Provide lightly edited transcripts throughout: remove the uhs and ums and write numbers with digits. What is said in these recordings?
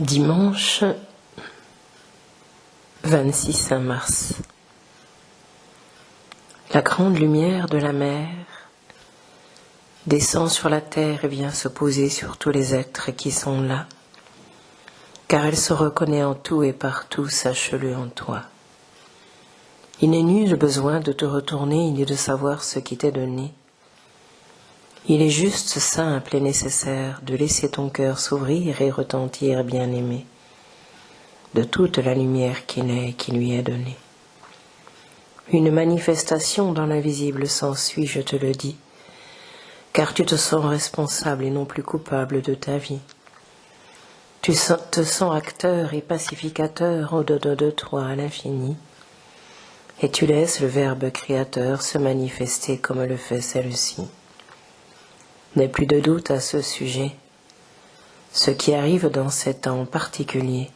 Dimanche 26 mars. La grande lumière de la mer descend sur la terre et vient se poser sur tous les êtres qui sont là, car elle se reconnaît en tout et partout, sache-le en toi. Il n'est nul besoin de te retourner ni de savoir ce qui t'est donné. Il est juste simple et nécessaire de laisser ton cœur s'ouvrir et retentir, bien-aimé, de toute la lumière qu'il est et qui lui est donnée. Une manifestation dans l'invisible s'ensuit, je te le dis, car tu te sens responsable et non plus coupable de ta vie. Tu te sens acteur et pacificateur au-dedans de toi à l'infini, et tu laisses le Verbe créateur se manifester comme le fait celle-ci. N'aie plus de doute à ce sujet. Ce qui arrive dans ces temps particuliers,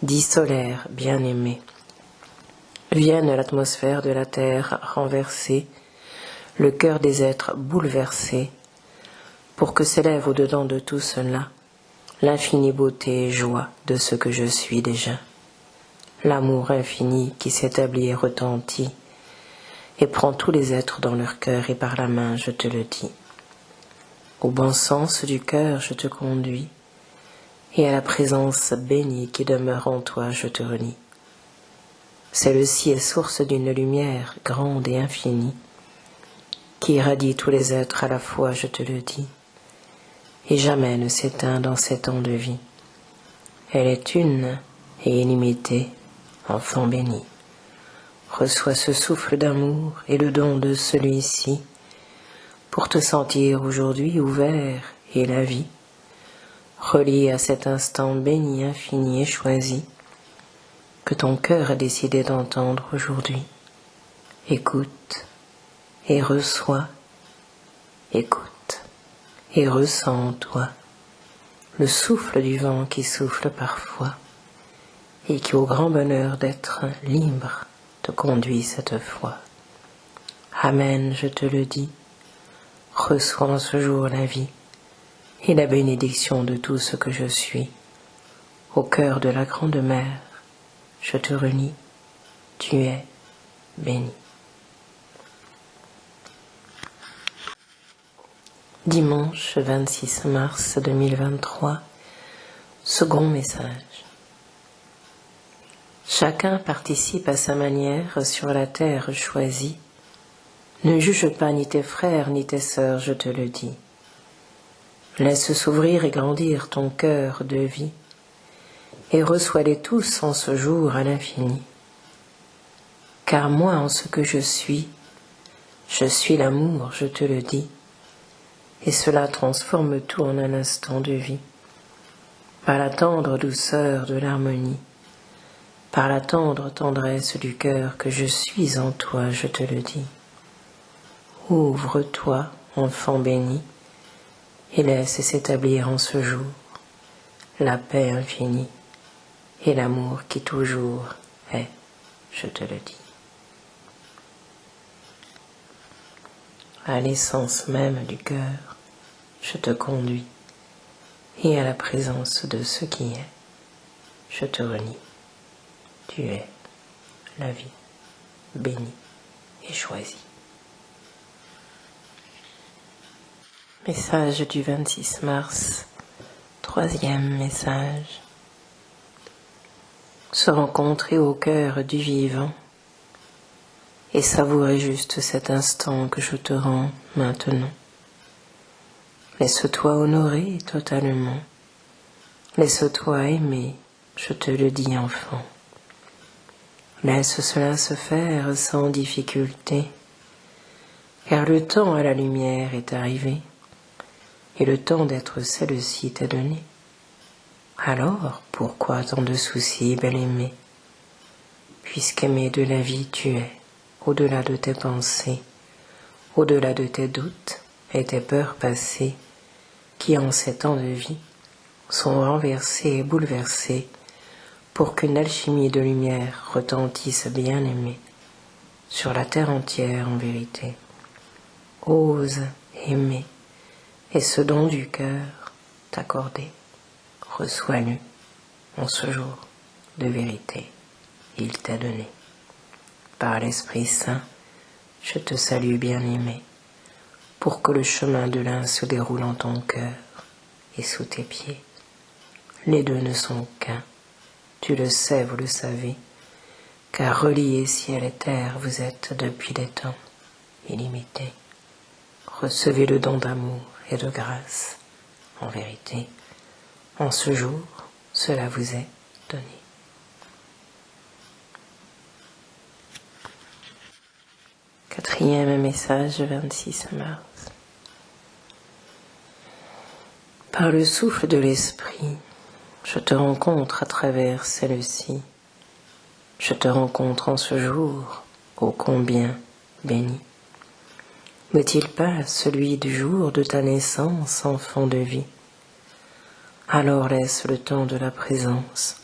dit solaire, bien-aimé, vienne l'atmosphère de la terre renverser, le cœur des êtres bouleversé, pour que s'élève au-dedans de tout cela l'infinie beauté et joie de ce que je suis déjà. L'amour infini qui s'établit et retentit, et prend tous les êtres dans leur cœur et par la main, je te le dis. Au bon sens du cœur, je te conduis, et à la présence bénie qui demeure en toi, je te renie. Celle-ci est source d'une lumière grande et infinie, qui irradie tous les êtres à la fois, je te le dis, et jamais ne s'éteint dans ces temps de vie. Elle est une et illimitée, enfant béni. Reçois ce souffle d'amour et le don de celui-ci, pour te sentir aujourd'hui ouvert et la vie, relié à cet instant béni, infini et choisi, que ton cœur a décidé d'entendre aujourd'hui. Écoute et reçois, écoute et ressens en toi le souffle du vent qui souffle parfois et qui, au grand bonheur d'être libre, te conduit cette fois. Amen, je te le dis. Reçois en ce jour la vie et la bénédiction de tout ce que je suis. Au cœur de la grande mer, je te renie, tu es béni. Dimanche 26 mars 2023, second message. Chacun participe à sa manière sur la terre choisie. Ne juge pas ni tes frères ni tes sœurs, je te le dis. Laisse s'ouvrir et grandir ton cœur de vie, et reçois-les tous en ce jour à l'infini. Car moi, en ce que je suis l'amour, je te le dis, et cela transforme tout en un instant de vie, par la tendre douceur de l'harmonie, par la tendre tendresse du cœur que je suis en toi, je te le dis. Ouvre-toi, enfant béni, et laisse s'établir en ce jour la paix infinie et l'amour qui toujours est, je te le dis. À l'essence même du cœur, je te conduis, et à la présence de ce qui est, je te renie. Tu es la vie, bénie et choisie. Message du 26 mars, troisième message. Se rencontrer au cœur du vivant et savourer juste cet instant que je te rends maintenant. Laisse-toi honorer totalement. Laisse-toi aimer, je te le dis enfant. Laisse cela se faire sans difficulté, car le temps à la lumière est arrivé, et le temps d'être celle-ci t'est donné. Alors, pourquoi tant de soucis, bel-aimé? Puisqu'aimé de la vie tu es, au-delà de tes pensées, au-delà de tes doutes et tes peurs passées, qui en ces temps de vie sont renversés et bouleversés pour qu'une alchimie de lumière retentisse bien-aimé sur la terre entière en vérité. Ose aimer et ce don du cœur t'accorder, reçois-le en ce jour de vérité, il t'a donné. Par l'Esprit Saint, je te salue bien-aimé, pour que le chemin de l'un se déroule en ton cœur et sous tes pieds. Les deux ne sont qu'un, tu le sais, vous le savez, car reliés ciel et terre, vous êtes depuis des temps illimités. Recevez le don d'amour et de grâce, en vérité, en ce jour, cela vous est donné. Quatrième message, 26 mars. Par le souffle de l'Esprit, je te rencontre à travers celle-ci. Je te rencontre en ce jour, ô combien béni. N'est-il pas celui du jour de ta naissance, enfant de vie? Alors laisse le temps de la présence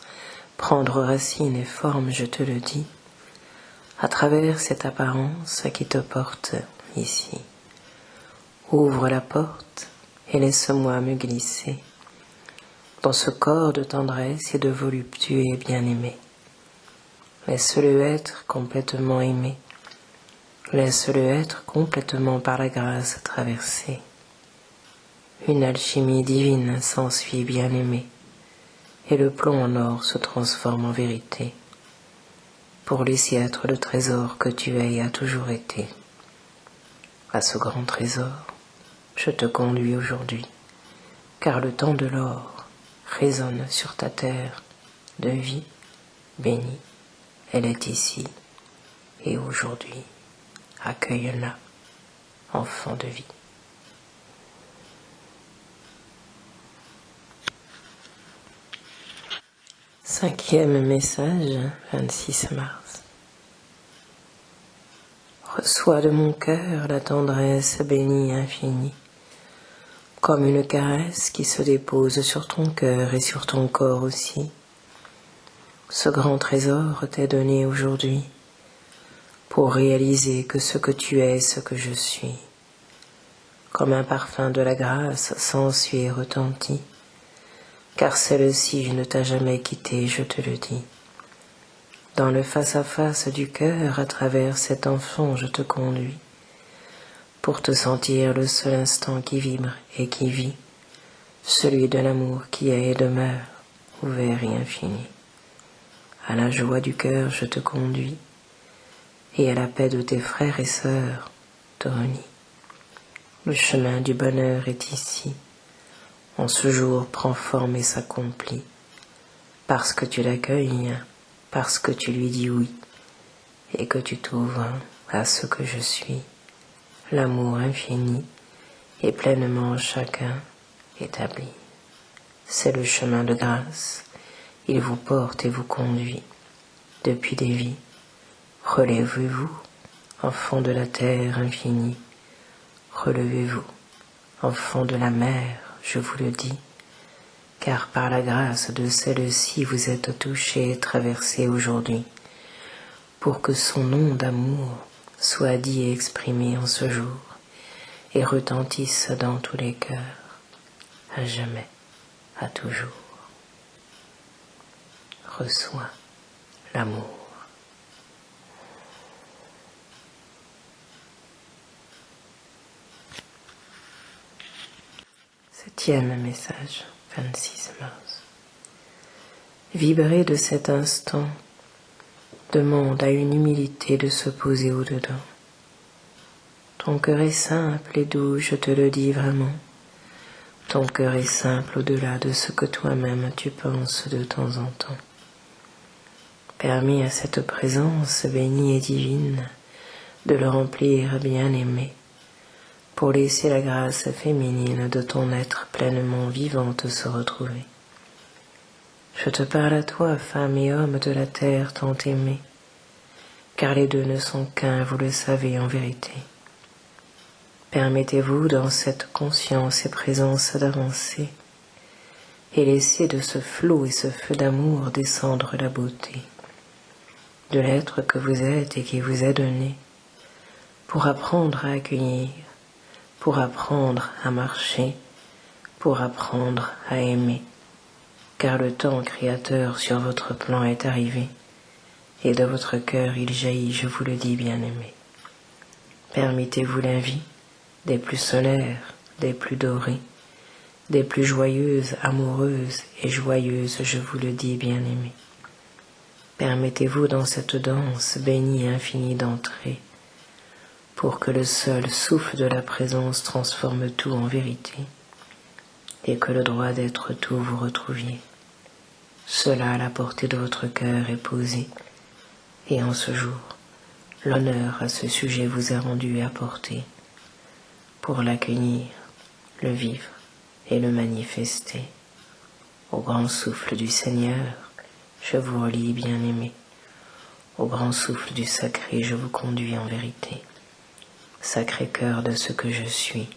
prendre racine et forme, je te le dis, à travers cette apparence qui te porte ici. Ouvre la porte et laisse-moi me glisser dans ce corps de tendresse et de voluptueux et bien-aimé. Laisse-le être complètement aimé. Laisse-le être complètement par la grâce traversé. Une alchimie divine s'ensuit bien-aimé, et le plomb en or se transforme en vérité, pour laisser être le trésor que tu es et as toujours été. À ce grand trésor, je te conduis aujourd'hui, car le temps de l'or résonne sur ta terre de vie bénie. Elle est ici et aujourd'hui. Accueille-la, enfant de vie. Cinquième message, 26 mars. Reçois de mon cœur la tendresse bénie infinie, comme une caresse qui se dépose sur ton cœur et sur ton corps aussi. Ce grand trésor t'est donné aujourd'hui, pour réaliser que ce que tu es, ce que je suis, comme un parfum de la grâce s'ensuit et retentit, car celle-ci ne t'a jamais quitté, je te le dis. Dans le face-à-face du cœur, à travers cet enfant, je te conduis, pour te sentir le seul instant qui vibre et qui vit, celui de l'amour qui est et demeure, ouvert et infini. À la joie du cœur, je te conduis, et à la paix de tes frères et sœurs te renie. Le chemin du bonheur est ici. En ce jour prend forme et s'accomplit, parce que tu l'accueilles, parce que tu lui dis oui, et que tu t'ouvres à ce que je suis, l'amour infini, et pleinement chacun établi. C'est le chemin de grâce, il vous porte et vous conduit, depuis des vies. Relevez-vous, enfants de la terre infinie, relevez-vous, enfants de la mer, je vous le dis, car par la grâce de celle-ci vous êtes touchés et traversés aujourd'hui, pour que son nom d'amour soit dit et exprimé en ce jour, et retentisse dans tous les cœurs, à jamais, à toujours. Reçois l'amour. Septième message, 26 mars. Vibrer de cet instant demande à une humilité de se poser au-dedans. Ton cœur est simple et doux, je te le dis vraiment. Ton cœur est simple au-delà de ce que toi-même tu penses de temps en temps. Permis à cette présence bénie et divine de le remplir bien-aimé, pour laisser la grâce féminine de ton être pleinement vivante se retrouver. Je te parle à toi, femme et homme de la terre tant aimée, car les deux ne sont qu'un, vous le savez en vérité. Permettez-vous dans cette conscience et présence d'avancer, et laissez de ce flot et ce feu d'amour descendre la beauté de l'être que vous êtes et qui vous est donné, pour apprendre à accueillir, pour apprendre à marcher, pour apprendre à aimer. car le temps créateur sur votre plan est arrivé, et de votre cœur il jaillit, je vous le dis, bien-aimé. Permettez-vous la vie des plus solaires, des plus dorées, des plus joyeuses, amoureuses et joyeuses, je vous le dis, bien-aimé. Permettez-vous dans cette danse bénie et infinie d'entrer, pour que le seul souffle de la présence transforme tout en vérité, et que le droit d'être tout vous retrouviez. Cela à la portée de votre cœur est posé, et en ce jour, l'honneur à ce sujet vous est rendu et apporté, pour l'accueillir, le vivre et le manifester. Au grand souffle du Seigneur, je vous relie, bien-aimé. Au grand souffle du sacré, je vous conduis en vérité. Sacré cœur de ce que je suis,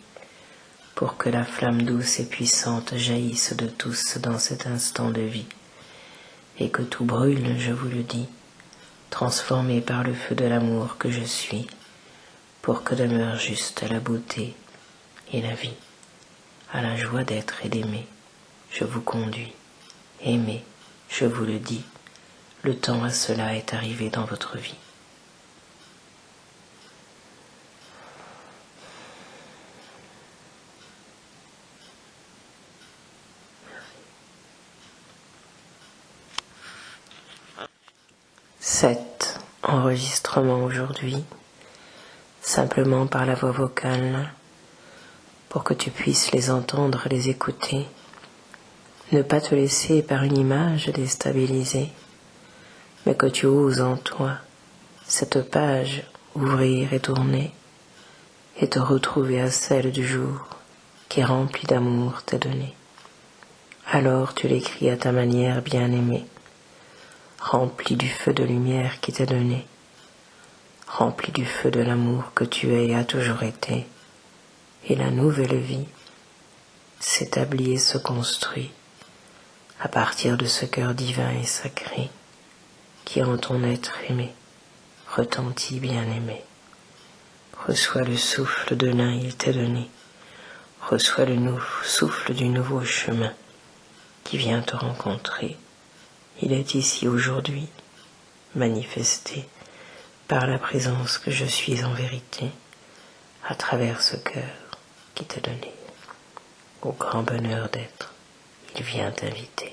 pour que la flamme douce et puissante jaillisse de tous dans cet instant de vie, et que tout brûle, je vous le dis, transformé par le feu de l'amour que je suis, pour que demeure juste la beauté et la vie, à la joie d'être et d'aimer, je vous conduis. Aimez, je vous le dis, le temps à cela est arrivé dans votre vie. Sept enregistrements aujourd'hui, simplement par la voix vocale, pour que tu puisses les entendre, les écouter. Ne pas te laisser par une image déstabiliser, mais que tu oses en toi cette page ouvrir et tourner, et te retrouver à celle du jour qui remplie d'amour t'est donnée. Alors tu l'écris à ta manière, bien-aimée, rempli du feu de lumière qui t'est donné, rempli du feu de l'amour que tu es et as toujours été, et la nouvelle vie s'établit et se construit à partir de ce cœur divin et sacré qui en ton être aimé retentit, bien-aimé. Reçois le souffle de l'un, il t'est donné, reçois le souffle du nouveau chemin qui vient te rencontrer. Il est ici aujourd'hui, manifesté par la présence que je suis en vérité, à travers ce cœur qui t'est donné. Au grand bonheur d'être, il vient t'inviter.